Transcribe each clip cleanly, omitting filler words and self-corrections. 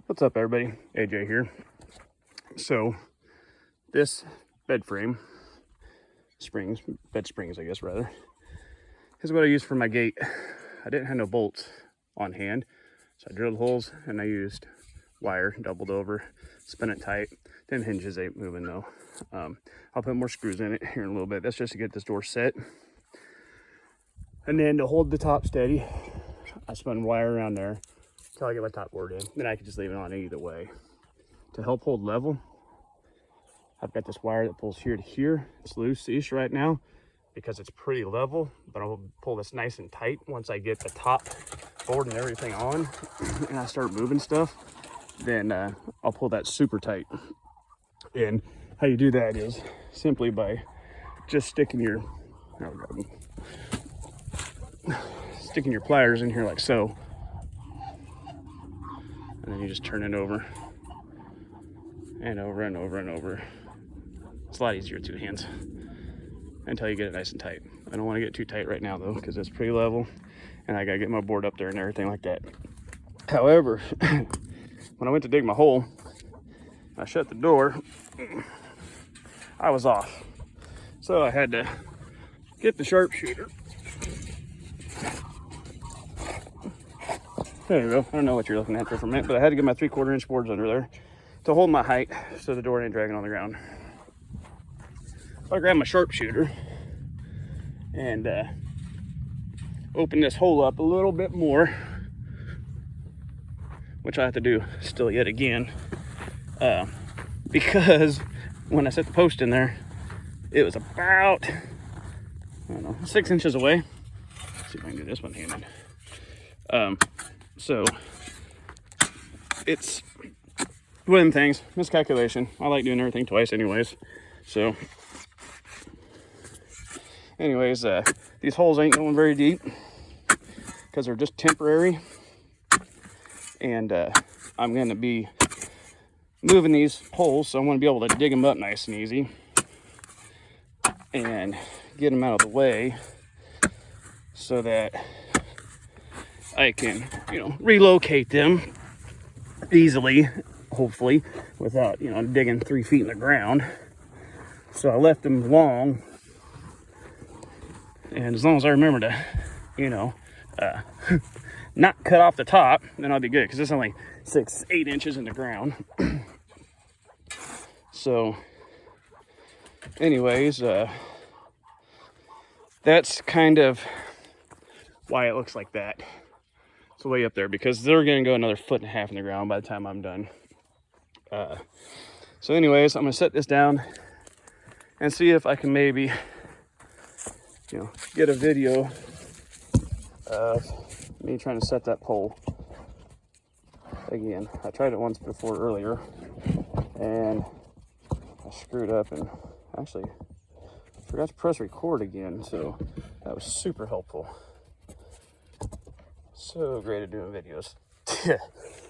What's up, everybody? AJ here. So this bed springs, I guess rather, is what I use for my gate. I didn't have no bolts on hand, so I drilled holes and I used wire doubled over, spin it tight. Them hinges ain't moving though. I'll put more screws in it here in a little bit. That's just to get this door set. And then to hold the top steady, I spun wire around there until I get my top board in. Then I can just leave it on either way. To help hold level, I've got this wire that pulls here to here. It's loose-ish right now because it's pretty level, but I'll pull this nice and tight once I get the top board and everything on and I start moving stuff, then I'll pull that super tight. And how you do that is simply by just sticking your pliers in here like so. And then you just turn it over and over and over and over. It's a lot easier with two hands until you get it nice and tight. I don't want to get too tight right now though, because it's pretty level and I gotta get my board up there and everything like that. However, when I went to dig my hole, I shut the door, I was off. So I had to get the sharpshooter. There you go. I don't know what you're looking at there for a minute, but I had to get my 3/4 inch boards under there to hold my height so the door ain't dragging on the ground. So I grabbed my sharpshooter and open this hole up a little bit more, which I have to do still yet again, because when I set the post in there, it was about, I don't know, 6 inches away. Let's see if I can do this one handed. So it's one of them things, miscalculation. I like doing everything twice anyways. So anyways, these holes ain't going very deep because they're just temporary. And I'm going to be moving these holes, so I'm going to be able to dig them up nice and easy and get them out of the way so that I can, relocate them easily, hopefully, without, digging 3 feet in the ground. So I left them long, and as long as I remember to, not cut off the top, then I'll be good, because it's only 6-8 inches in the ground. So anyways, that's kind of why it looks like that. It's way up there because they're going to go another 1.5 feet in the ground by the time I'm done. So anyways, I'm going to set this down and see if I can maybe, get a video of me trying to set that pole. Again, I tried it once before earlier and I screwed up and actually forgot to press record again. So that was super helpful. So great at doing videos.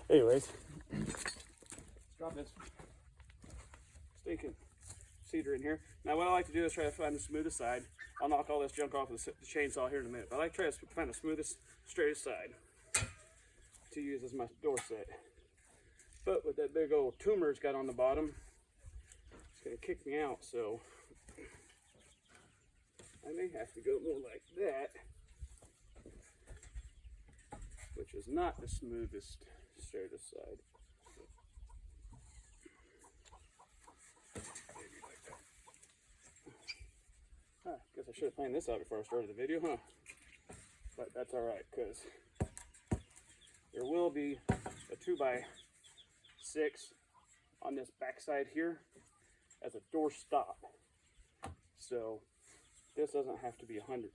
Anyways, drop this stinking cedar in here. Now what I like to do is try to find the smoothest side. I'll knock all this junk off with the chainsaw here in a minute. But I like to try to find the smoothest, straightest side to use as my door set. But with that big old tumor it's got on the bottom, it's going to kick me out. So I may have to go more like that, which is not the smoothest, straightest side. Maybe like that. Guess I should have planned this out before I started the video, huh? But that's alright, because there will be a 2x6 on this back side here as a door stop. So this doesn't have to be 100%.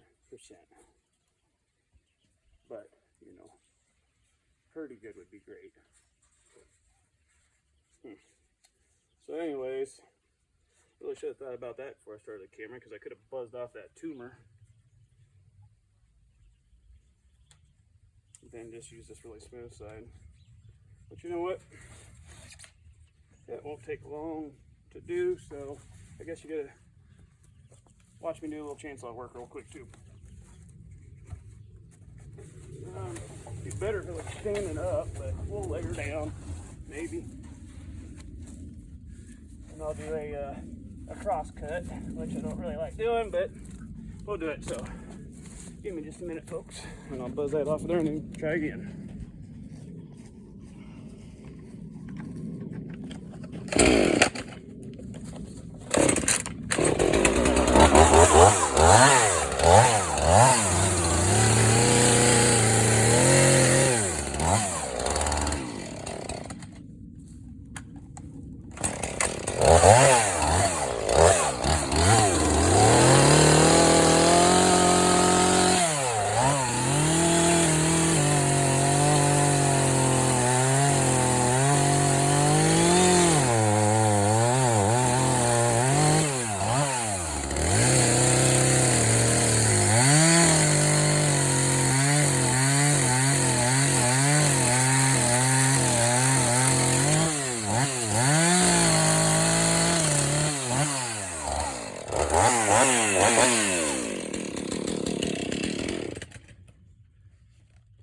But, pretty good would be great. So anyways, really should have thought about that before I started the camera, because I could have buzzed off that tumor. Then just use this really smooth side. But you know what? That won't take long to do, so I guess you gotta watch me do a little chainsaw work real quick too. Be better really standing up, but we'll lay her down. baby. And I'll do a cross cut, which I don't really like doing, but we'll do it. So give me just a minute, folks, and I'll buzz that off of there and then try again.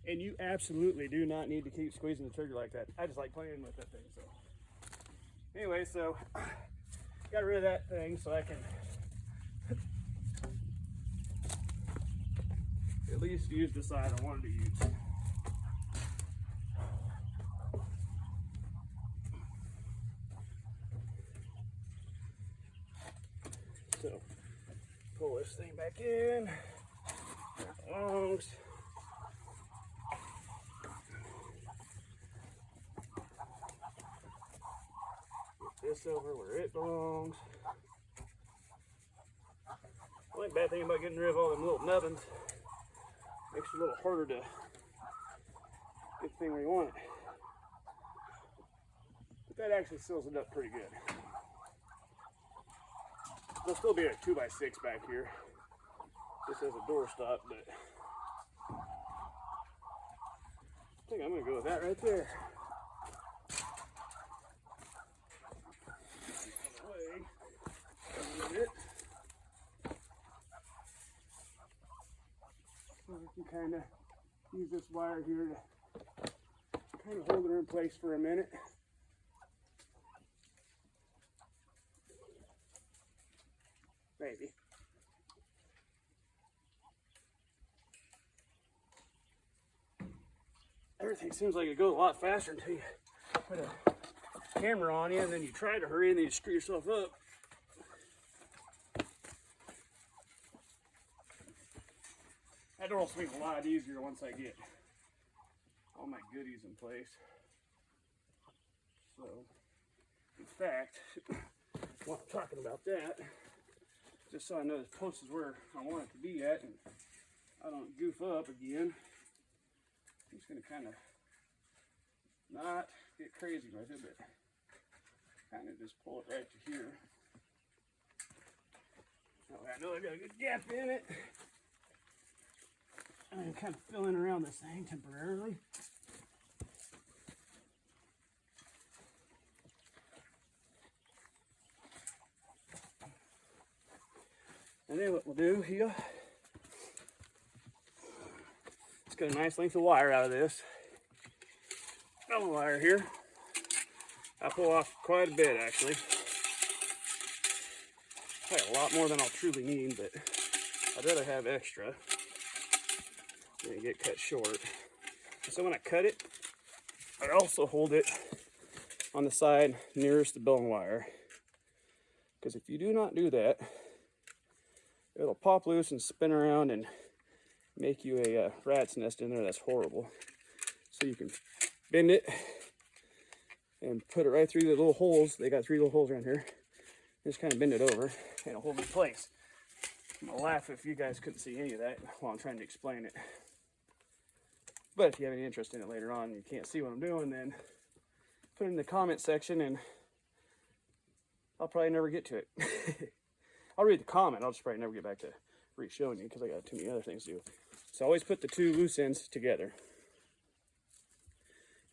And you absolutely do not need to keep squeezing the trigger like that. I just like playing with that thing. So anyway, so got rid of that thing so I can at least use the side I wanted to use. So pull this thing back in. Where it belongs. This over where it belongs. The only bad thing about getting rid of all them little nubbins, makes it a little harder to get the thing where you want it. But that actually seals it up pretty good. There'll still be a 2x6 back here, just as a doorstop, but I think I'm gonna go with that right there. So we can kind of use this wire here to kind of hold her in place for a minute. Maybe. Everything seems like it goes a lot faster until you put a camera on you and then you try to hurry and then you screw yourself up. That door will swing a lot easier once I get all my goodies in place. So, in fact, while I'm talking about that, just so I know this post is where I want it to be at and I don't goof up again, I'm just going to kind of not get crazy with it, but kind of just pull it right to here. That way I know I got a good gap in it. I'm kind of filling around this thing temporarily. And then what we'll do here, let's get a nice length of wire out of this. Fellow wire here. I pull off quite a bit actually. Probably a lot more than I'll truly need, but I'd rather have extra than get cut short. So when I cut it, I also hold it on the side nearest the bone wire. Because if you do not do that, it'll pop loose and spin around and make you a rat's nest in there. That's horrible. So you can bend it and put it right through the little holes. They got 3 little holes around here. Just kind of bend it over and it'll hold it in place. I'm gonna laugh if you guys couldn't see any of that while I'm trying to explain it. But if you have any interest in it later on and you can't see what I'm doing, then put it in the comment section and I'll probably never get to it. I'll read the comment, I'll just probably never get back to re-showing you because I got too many other things to do. So always put the 2 loose ends together.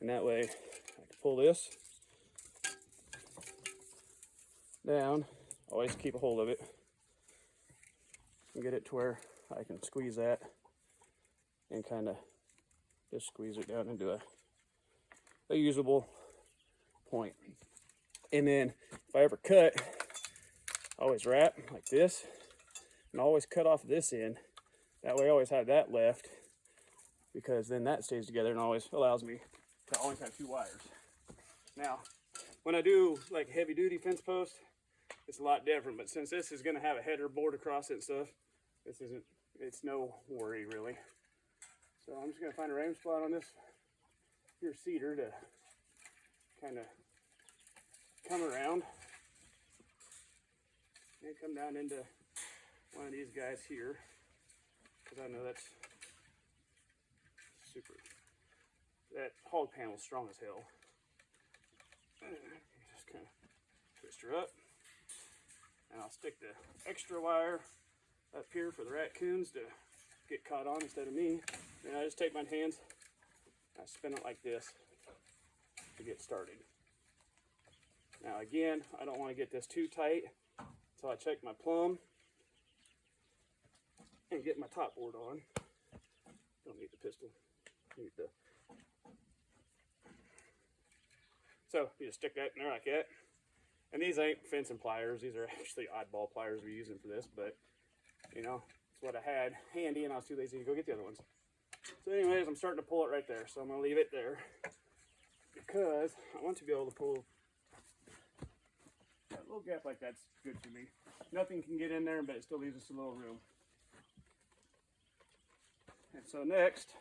And that way I can pull this down, always keep a hold of it and get it to where I can squeeze that and kind of just squeeze it down into a usable point. And then if I ever cut, I always wrap like this, and always cut off this end. That way I always have that left, because then that stays together and always allows me to always have 2 wires. Now, when I do like heavy duty fence post, it's a lot different, but since this is gonna have a header board across it and stuff, it's no worry really. So I'm just gonna find a frame spot on this here cedar to kind of come around and come down into one of these guys here, because I know that's super. That hog panel is strong as hell. Just kind of twist her up, and I'll stick the extra wire up here for the raccoons to get caught on instead of me. And I just take my hands, I spin it like this to get started. Now again, I don't want to get this too tight, so I check my plumb and get my top board on. Don't need the pistol. Need the. So you just stick that in there like that. And these ain't fencing pliers. These are actually oddball pliers we're using for this, but you know, it's what I had handy and I was too lazy to go get the other ones. So anyways, I'm starting to pull it right there. So I'm gonna leave it there because I want to be able to pull that little gap like that's good for me. Nothing can get in there, but it still leaves us a little room. And so next,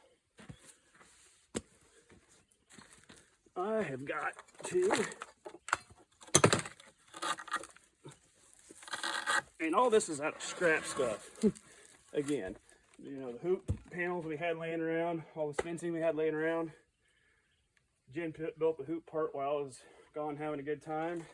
I have got to, and all this is out of scrap stuff. Again, you know, the hoop panels we had laying around, all the fencing we had laying around. Jen built the hoop part while I was gone having a good time.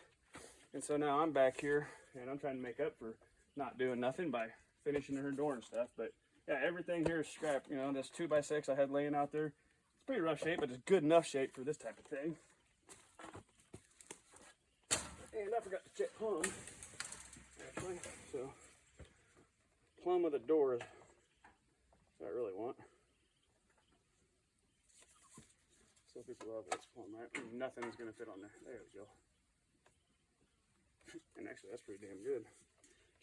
And so now I'm back here and I'm trying to make up for not doing nothing by finishing her door and stuff. But yeah, everything here is scrap. You know, this 2x6 I had laying out there, it's pretty rough shape, but it's good enough shape for this type of thing. And I forgot to check plumb, actually. So plumb of the door is what I really want. So people love this plumb, right? Nothing's gonna fit on there. There we go. And actually, that's pretty damn good.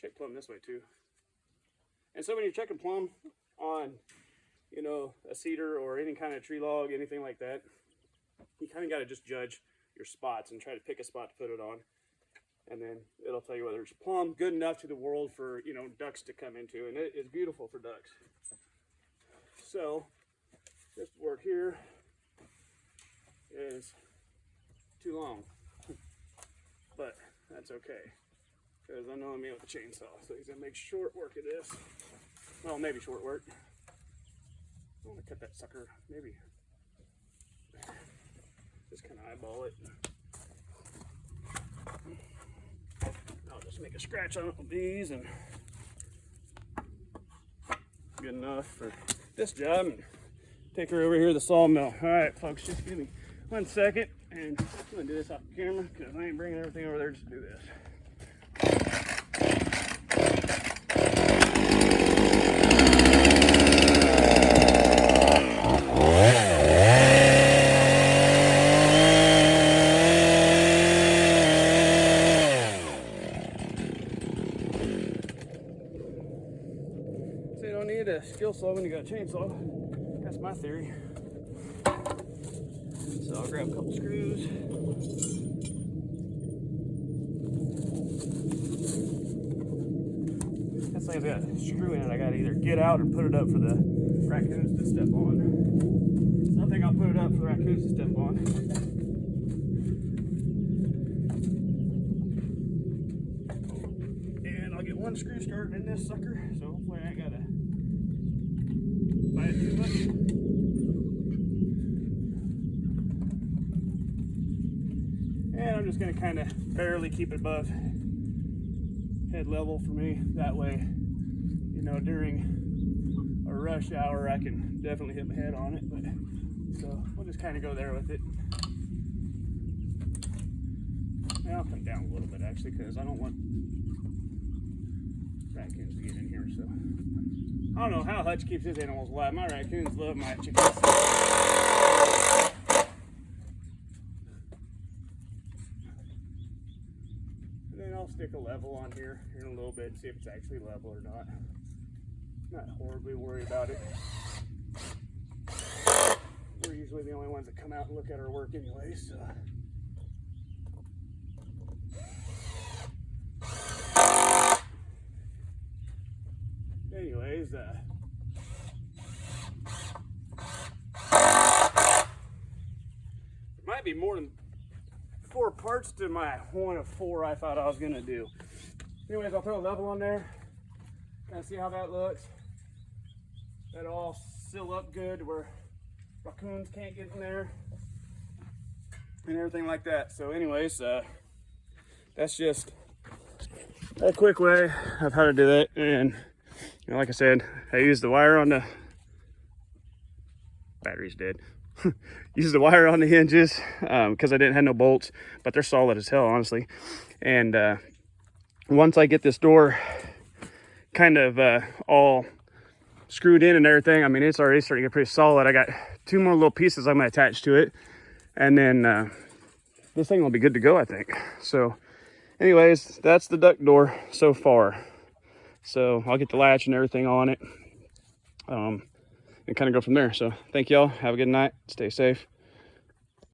Check plumb this way too. And so when you're checking plumb on, you know, a cedar or any kind of tree log, anything like that, you kind of got to just judge your spots and try to pick a spot to put it on. And then it'll tell you whether it's plumb good enough to the world for, you know, ducks to come into. And it is beautiful for ducks. So this board here is too long. But that's okay, because I know I'm in with a chainsaw, so he's gonna make short work of this. Well, maybe short work. I want to cut that sucker, maybe. Just kind of eyeball it. I'll just make a scratch on these, and good enough for this job. And take her over here to the sawmill. All right, folks, just give me 1 second, and I'm gonna do this off the camera because I ain't bringing everything over there just to do this. So you don't need a skill saw when you got a chainsaw. That's my theory. So I'll grab a couple screws. This thing's got a screw in it. I gotta either get out or put it up for the raccoons to step on. So I think I'll put it up for the raccoons to step on. And I'll get 1 screw started in this sucker, so hopefully I ain't gotta bite it too much. And I'm just going to kind of barely keep it above head level for me. That way, you know, during a rush hour, I can definitely hit my head on it. But so we'll just kind of go there with it. And I'll come down a little bit actually, because I don't want raccoons to get in here. So I don't know how Hutch keeps his animals alive. My raccoons love my chickens. then I'll stick a level on here in a little bit and see if it's actually level or not. Not horribly worried about it. We're usually the only ones that come out and look at our work anyway, so. Anyways, there might be more than 4 parts to my 1 of 4 I thought I was gonna do. Anyways, I'll throw a level on there, kind of see how that looks. That'll all seal up good where raccoons can't get in there and everything like that. So anyways, that's just a quick way of how to do that. And you know, like I said, I used the wire on the battery's dead. Used the wire on the hinges because I didn't have no bolts, but they're solid as hell, honestly. And once I get this door kind of all screwed in and everything, I mean, it's already starting to get pretty solid. I got 2 more little pieces I'm gonna attach to it, and then this thing will be good to go, I think. So anyways, that's the duck door so far. So I'll get the latch and everything on it and kind of go from there. So thank y'all, have a good night, stay safe.